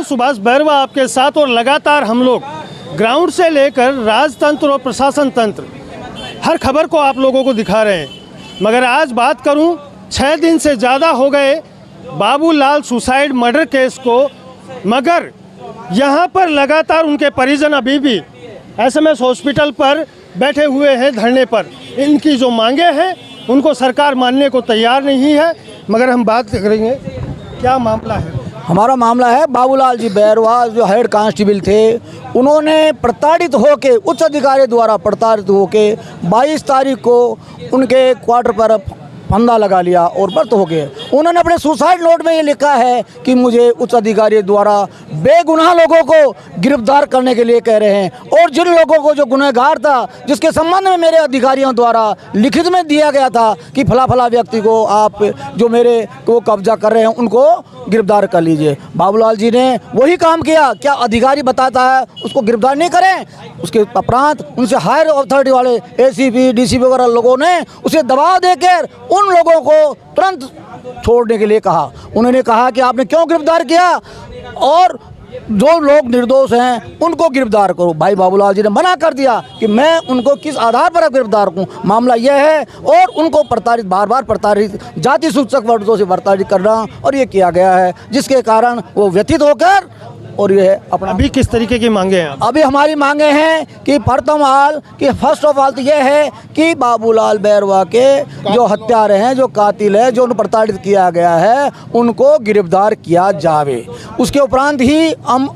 हूं सुभाष बैरवा आपके साथ और लगातार हम लोग ग्राउंड से लेकर राजतंत्र और प्रशासन तंत्र हर खबर को आप लोगों को दिखा रहे हैं। मगर आज बात करूं, 6 दिन से ज़्यादा हो गए बाबूलाल सुसाइड मर्डर केस को, मगर यहां पर लगातार उनके परिजन अभी भी एसएमएस हॉस्पिटल पर बैठे हुए हैं धरने पर। इनकी जो मांगे हैं उनको सरकार मानने को तैयार नहीं है। मगर हम बात करेंगे, क्या मामला है? हमारा मामला है बाबूलाल जी बैरवा जो हेड कांस्टेबल थे, उन्होंने प्रताड़ित होके उच्च अधिकारी द्वारा प्रताड़ित होके 22 तारीख को उनके क्वार्टर पर फंदा लगा लिया और व्रत हो गए। उन्होंने अपने सुसाइड नोट में ये लिखा है कि मुझे उच्च अधिकारी द्वारा बेगुनाह लोगों को गिरफ्तार करने के लिए कह रहे हैं, और जिन लोगों को जो गुनहगार था जिसके संबंध में मेरे अधिकारियों द्वारा लिखित में दिया गया था कि फला फला व्यक्ति को आप जो मेरे को कब्जा कर रहे हैं उनको गिरफ्तार कर लीजिए। बाबूलाल जी ने वही काम किया। क्या अधिकारी बताता है उसको गिरफ्तार नहीं करें? उसके उपरांत उनसे हायर अथॉरिटी वाले एसीपी डीसीपी वगैरह लोगों ने उसे दबाव देकर उन लोगों को तुरंत छोड़ने के लिए कहा। उन्होंने कहा कि आपने क्यों गिरफ्तार किया और जो लोग निर्दोष हैं उनको गिरफ्तार करो। भाई बाबूलाल जी ने मना कर दिया कि मैं उनको किस आधार पर गिरफ्तार करूं। मामला यह है, और उनको प्रताड़ित बार बार प्रताड़ित जाति सूचक वर्गों से प्रताड़ित करना और ये किया गया है, जिसके कारण वो व्यथित होकर और ये अपना। अभी किस तरीके की मांगे हैं? अभी हमारी मांगे हैं कि प्रथम हाल कि फर्स्ट ऑफ ऑल तो ये है कि बाबूलाल बैरवा के जो हत्यारे हैं, जो कातिल है, जो उन्हें प्रताड़ित किया गया है, उनको गिरफ्तार किया जावे। उसके उपरांत ही हम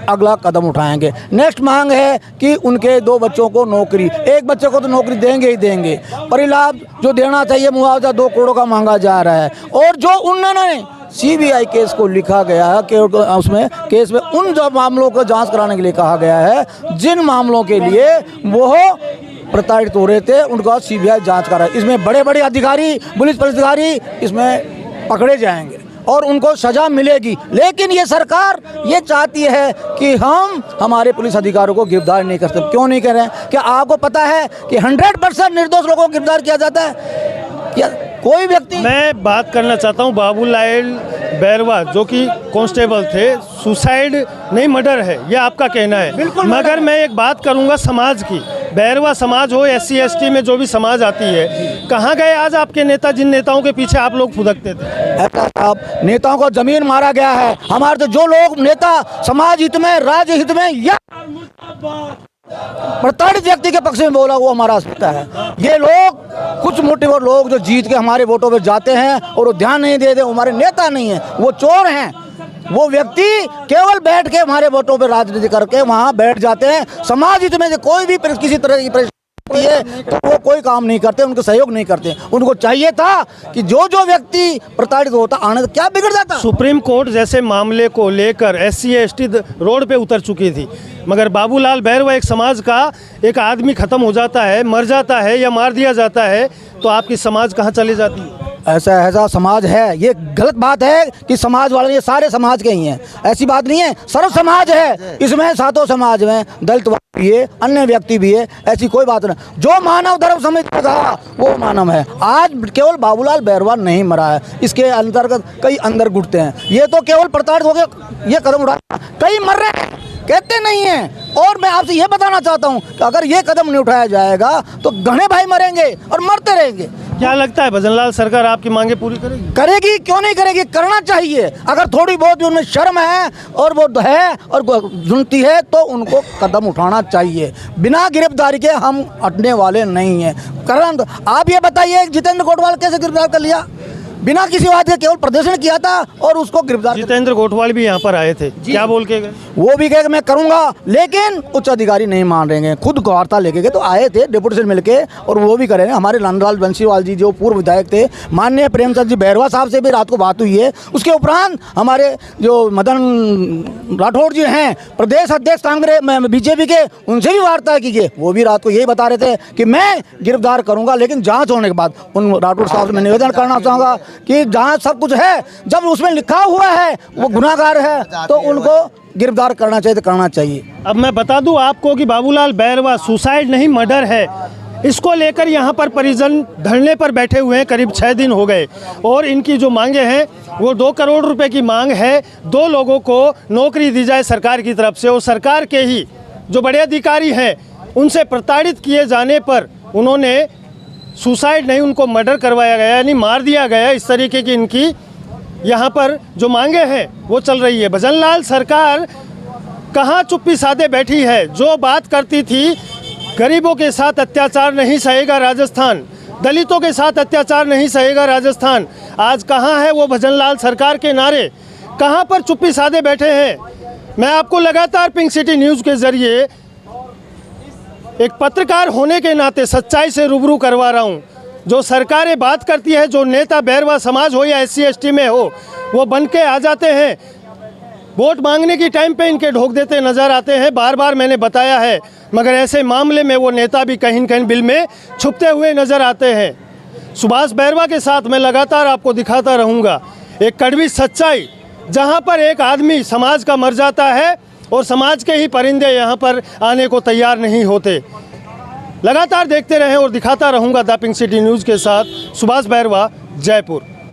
अगला कदम उठाएंगे। नेक्स्ट मांग है कि उनके 2 बच्चों को नौकरी, एक बच्चे को तो नौकरी देंगे ही देंगे, परिलाभ जो देना चाहिए मुआवजा 2 करोड़ का मांगा जा रहा है। और जो उन्होंने सीबीआई केस को लिखा गया है कि उसमें केस में उन जो मामलों को जांच कराने के लिए कहा गया है जिन मामलों के लिए वो प्रताड़ित हो रहे थे, उनका सीबीआई जांच कर रहा है। इसमें बड़े बड़े अधिकारी, पुलिस अधिकारी इसमें पकड़े जाएंगे और उनको सजा मिलेगी। लेकिन ये सरकार ये चाहती है कि हम हमारे पुलिस अधिकारियों को गिरफ्तार नहीं कर सकते। क्यों नहीं कर रहे हैं? क्या आपको पता है कि 100% निर्दोष लोगों को गिरफ्तार किया जाता है? या कोई व्यक्ति। मैं बात करना चाहता हूं, बाबूलाल बैरवा जो कि कांस्टेबल थे, सुसाइड नहीं मर्डर है, ये आपका कहना है। बिल्कुल। मगर मैं एक बात करूंगा समाज की, बैरवा समाज हो, SC ST में जो भी समाज आती है, कहाँ गए आज आपके नेता, जिन नेताओं के पीछे आप लोग फुदकते थे? साहब, नेताओं को जमीन मारा गया है। हमारे तो जो लोग नेता समाज हित में, राज्य हित में या प्रताड़ित व्यक्ति के पक्ष में बोला वो हमारा सकता है। ये लोग कुछ मोटे और लोग जो जीत के हमारे वोटों पे जाते हैं और वो ध्यान नहीं देते, हमारे नेता नहीं है, वो चोर हैं। वो व्यक्ति केवल बैठ के हमारे वोटों पे राजनीति करके वहाँ बैठ जाते हैं। समाज हित में से कोई भी किसी तरह की है तो वो कोई काम नहीं करते, उनको सहयोग नहीं करते। उनको चाहिए था कि जो जो व्यक्ति प्रताड़ित होता आने, क्या बिगड़ जाता। सुप्रीम कोर्ट जैसे मामले को लेकर SC ST रोड पे उतर चुकी थी, मगर बाबूलाल बैरवा एक समाज का एक आदमी खत्म हो जाता है, मर जाता है या मार दिया जाता है, तो आपकी समाज कहाँ चली जाती है? ऐसा समाज है। ये गलत बात है कि समाज वाले ये सारे समाज के ही हैं, ऐसी बात नहीं है। सर्व समाज है, इसमें सातों समाज में दलित भी है, अन्य व्यक्ति भी है, ऐसी कोई बात नहीं। जो मानव धर्म समझता वो मानव है। आज केवल बाबूलाल बैरवा नहीं मरा है, इसके अंतर्गत कई अंदर घुटते हैं। ये तो केवल प्रताड़ित हो गए ये कदम उठाया, कई मर रहे हैं, कहते नहीं हैं। और मैं आपसे ये बताना चाहता हूँ कि अगर ये कदम नहीं उठाया जाएगा तो घने भाई मरेंगे और मरते रहेंगे। क्या लगता है भजनलाल सरकार आपकी मांगे पूरी करेगी? करेगी, क्यों नहीं करेगी? करना चाहिए। अगर थोड़ी बहुत भी उनमें शर्म है और वो है और सुनती है तो उनको कदम उठाना चाहिए। बिना गिरफ्तारी के हम हटने वाले नहीं हैं। कारण आप ये बताइए, जितेंद्र कोटवाल कैसे गिरफ्तार कर लिया? बिना किसी बात के केवल प्रदर्शन किया था और उसको गिरफ्तार। जितेंद्र कोटवाल भी यहाँ पर आए थे, क्या बोल के गए? वो भी कहे मैं करूंगा, लेकिन उच्च अधिकारी नहीं मान रहे हैं। खुद वार्ता लेके गए तो आए थे डेपुटेशन मिलके, और वो भी करेंगे। हमारे नंदलाल बंसीवाल जी जो पूर्व विधायक थे, माननीय प्रेमचंद जी बैरवा साहब से भी रात को बात हुई है। उसके उपरांत हमारे जो मदन राठौड़ जी हैं, प्रदेश अध्यक्ष कांग्रेस BJP के, उनसे भी वार्ता की गई। वो भी रात को यही बता रहे थे कि मैं गिरफ्तार करूंगा, लेकिन जाँच होने के बाद। उन राठौड़ साहब से मैं निवेदन करना चाहूँगा कि जहाँ सब कुछ है, जब उसमें लिखा हुआ है वो गुनाहगार है तो उनको गिरफ्तार करना चाहिए तो करना चाहिए। अब मैं बता दूं आपको कि बाबूलाल बैरवा सुसाइड नहीं मर्डर है, इसको लेकर यहाँ पर परिजन धरने पर बैठे हुए हैं। करीब 6 दिन हो गए और इनकी जो मांगे हैं वो 2 करोड़ रुपए की मांग है। 2 लोगों को नौकरी दी जाए सरकार की तरफ से, और सरकार के ही जो बड़े अधिकारी हैं उनसे प्रताड़ित किए जाने पर उन्होंने सुसाइड नहीं, उनको मर्डर करवाया गया, यानी मार दिया गया। इस तरीके की इनकी यहाँ पर जो मांगे हैं वो चल रही है। भजनलाल सरकार कहाँ चुप्पी साधे बैठी है? जो बात करती थी गरीबों के साथ अत्याचार नहीं सहेगा राजस्थान, दलितों के साथ अत्याचार नहीं सहेगा राजस्थान, आज कहाँ है वो भजनलाल सरकार के नारे? कहाँ पर चुप्पी साधे बैठे हैं? मैं आपको लगातार पिंक सिटी न्यूज़ के ज़रिए एक पत्रकार होने के नाते सच्चाई से रूबरू करवा रहा हूँ। जो सरकारें बात करती है, जो नेता बैरवा समाज हो या SC ST में हो, वो बन के आ जाते हैं, वोट मांगने की टाइम पे इनके ढोक देते नज़र आते हैं। बार बार मैंने बताया है, मगर ऐसे मामले में वो नेता भी कहीं न कहीं बिल में छुपते हुए नज़र आते हैं। सुभाष बैरवा के साथ मैं लगातार आपको दिखाता रहूँगा एक कड़वी सच्चाई, जहाँ पर एक आदमी समाज का मर जाता है और समाज के ही परिंदे यहाँ पर आने को तैयार नहीं होते। लगातार देखते रहें और दिखाता रहूँगा द पिंक सिटी न्यूज़ के साथ सुभाष बैरवा, जयपुर।